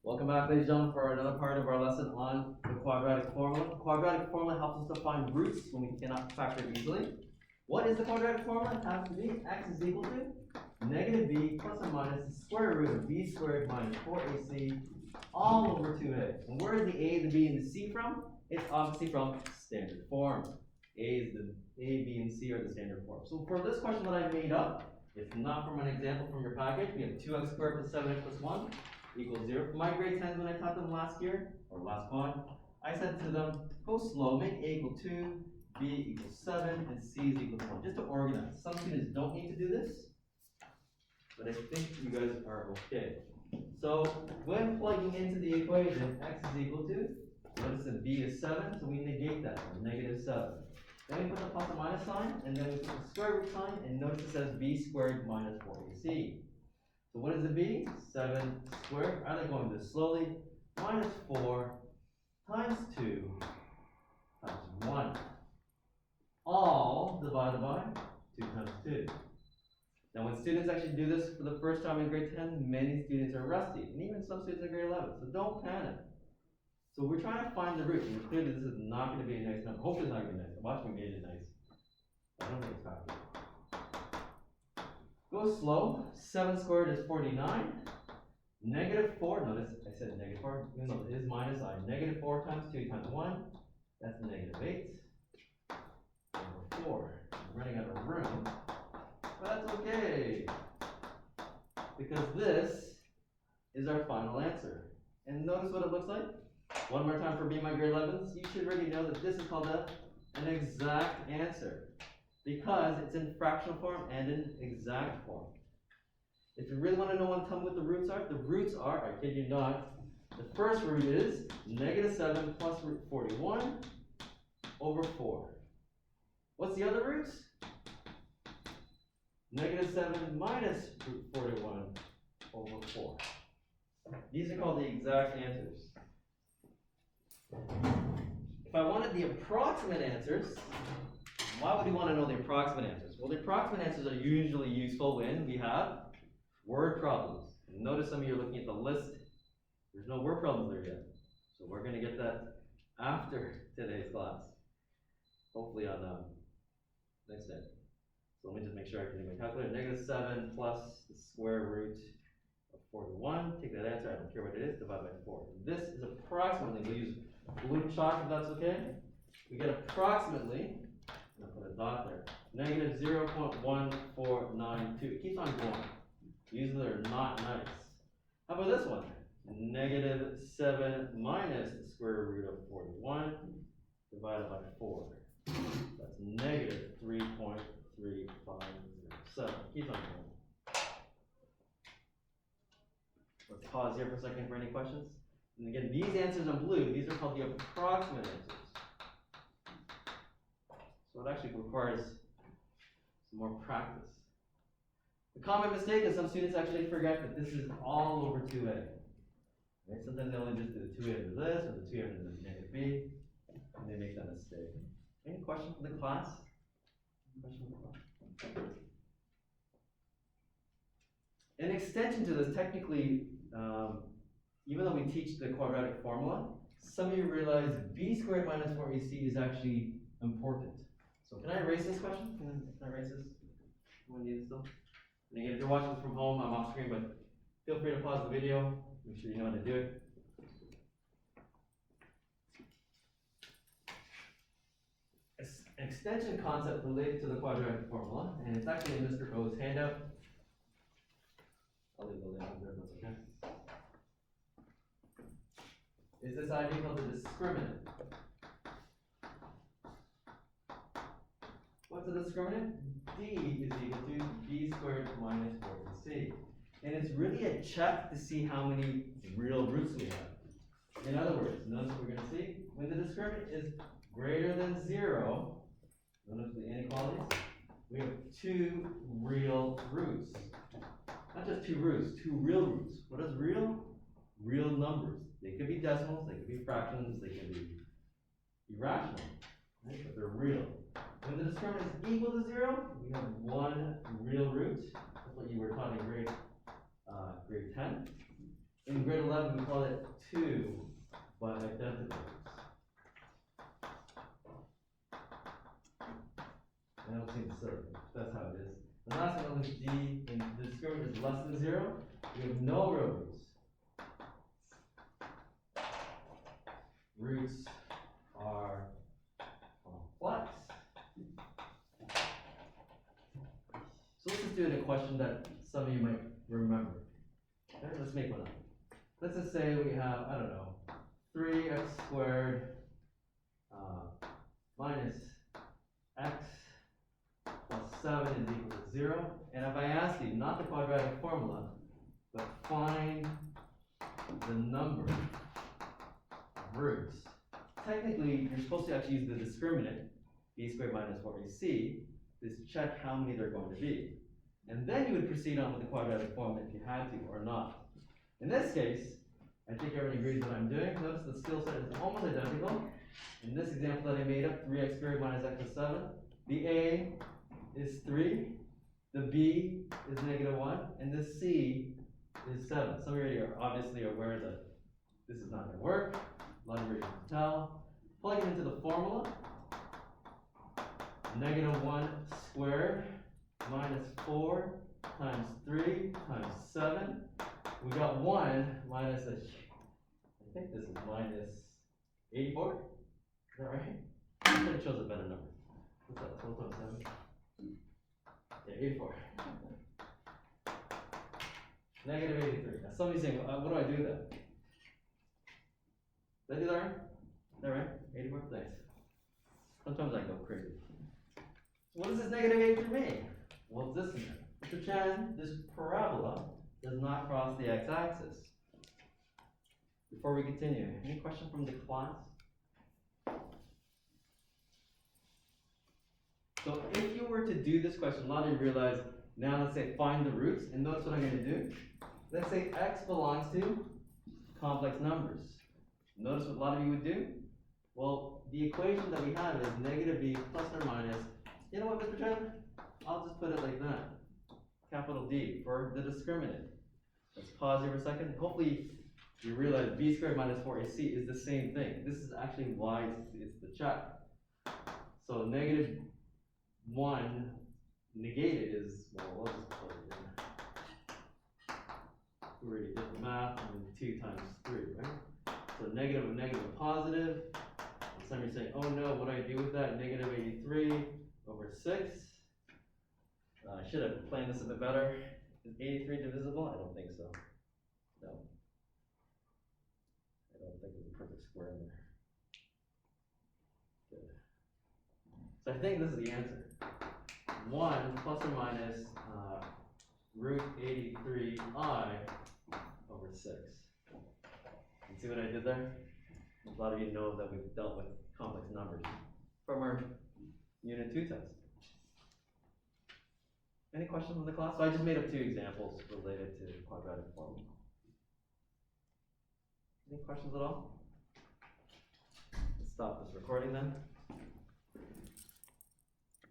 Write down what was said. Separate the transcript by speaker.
Speaker 1: Welcome back, ladies and gentlemen, for another part of our lesson on the quadratic formula. The quadratic formula helps us to find roots when we cannot factor easily. What is the quadratic formula? It has to be x is equal to negative b plus or minus the square root of b squared minus 4ac all over 2a. And where is the a, the b, and the c from? It's obviously from standard form. A, b, and c are the standard form. So for this question that I made up, it's not from an example from your package. We have 2x squared plus 7x plus 1 equals 0. For my grade 10s, when I taught them last year, or last pod, I said to them, go slow, make a equal 2, b equals 7, and c is equal to 1, just to organize. Some students don't need to do this, but I think you guys are okay. So when plugging into the equation, x is equal to, notice that b is 7, so we negate that, negative 7. Then we put the plus or minus sign, and then we put the square root sign, and notice it says b squared minus 4ac. So what is the b? 7 squared, I like going this slowly, minus 4 times 2 times 1. All divided by 2 times 2. Now when students actually do this for the first time in grade 10, many students are rusty, and even some students in grade 11, so don't panic. So we're trying to find the root, and clearly this is not going to be a nice number. Hopefully it's not going to be nice. Watch me make it nice. I don't think it's factored. Go slow. 7 squared is 49. Negative 4, notice I said negative 4, even though it is minus I. Negative 4 times 2 times 1, that's negative 8. Over 4. I'm running out of room, but that's okay, because this is our final answer. And notice what it looks like. One more time for me, my grade 11s, you should already know that this is called an exact answer, because it's in fractional form and in exact form. If you really want to know, tell me what the roots are, I kid you not, the first root is negative 7 plus root 41 over 4. What's the other roots? Negative 7 minus root 41 over 4. These are called the exact answers. If I wanted the approximate answers, why would you want to know the approximate answers? Well, the approximate answers are usually useful when we have word problems. And notice some of you are looking at the list. There's no word problems there yet. So we're going to get that after today's class. Hopefully on next day. So let me just make sure I can do my calculator. Negative 7 plus the square root of 41. Take that answer, I don't care what it is, divide by 4. This is approximately, we'll use blue chalk if that's okay. We get approximately, I'll put a dot there, negative 0.1492. It keeps on going. These are not nice. How about this one? Negative 7 minus the square root of 41 divided by 4. That's negative 3.3507. Keep on going. Let's pause here for a second for any questions. And again, these answers in blue, these are called the approximate answers. So it actually requires some more practice. The common mistake is some students actually forget that this is all over 2a. Right? Sometimes they only just do the 2a under this, or the 2a under the negative b, and they make that mistake. Any questions from the class? An extension to this, technically, even though we teach the quadratic formula, some of you realize b squared minus 4ac is actually important. So can I erase this question? Can I erase this? Anyone need it still? And again, if you're watching this from home, I'm off screen, but feel free to pause the video. Make sure you know how to do it. An extension concept related to the quadratic formula, and it's actually in Mr. O's handout. I'll leave the link there if that's okay. Is this idea called the discriminant? What's the discriminant? D is equal to b squared minus 4ac. And it's really a check to see how many real roots we have. In other words, notice what we're going to see. When the discriminant is greater than 0, notice the inequalities, we have 2 real roots. Not just 2 roots, 2 real roots. What is real? Real numbers. They could be decimals, they could be fractions, they can be irrational, right? But they're real. When the discriminant is equal to 0, we have 1 real root. That's what you were taught in grade 10. In grade 11, 7, we call it 2 by identical roots. I don't seem silly, that's how it is. The last one is D, and the discriminant is less than 0. We have no real roots. Roots are complex. So let's just do a question that some of you might remember. Okay, let's make one up. Let's just say we have, I don't know, 3x squared minus x plus 7 is equal to 0. And if I ask you, not the quadratic formula, but find the number of roots, technically you're supposed to actually use the discriminant, b squared minus 4ac, to check how many there are going to be. And then you would proceed on with the quadratic formula if you had to or not. In this case, I think everyone agrees what I'm doing. Notice the skill set is almost identical. In this example that I made up, 3x squared minus x plus 7, the a is 3, the b is -1, and the c is 7. Some of you are obviously aware that this is not going to work. A lot of you can tell. Plug it into the formula. -1 squared minus 4 times 3 times 7. We got 1 minus, I think this is minus 84. Is that right? I think it shows a better number. What's that? 12 times 7? Yeah, 84. Negative 83. Now somebody's saying, what do I do then? Did I do that right? Is that right? 84? Thanks. Sometimes I go crazy. So what does this negative 83 mean? Well, it's this again. Mr. Chan, this parabola does not cross the x-axis. Before we continue, any question from the class? So if you were to do this question, a lot of you realize, now let's say find the roots, and notice what I'm going to do. Let's say x belongs to complex numbers. Notice what a lot of you would do? Well, the equation that we have is negative b plus or minus, you know what, Mr. Chen? I'll just put it like that. Capital D for the discriminant. Let's pause here for a second. Hopefully you realize b squared minus 4ac is the same thing. This is actually why it's the check. So negative 1 negated is, well, we'll just put it in. We already did the math, and then 2 times 3, right? So negative of negative of positive. And some of you saying, oh no, what do I do with that? Negative 83 over 6. I should have planned this a bit better. Is 83 divisible? I don't think so. No. I don't think there's a perfect square in there. Good. So I think this is the answer. 1 plus or minus root 83i over 6. You see what I did there? A lot of you know that we've dealt with complex numbers from our Unit 2 test. Any questions from the class? So I just made up 2 examples related to quadratic formula. Any questions at all? Let's stop this recording then.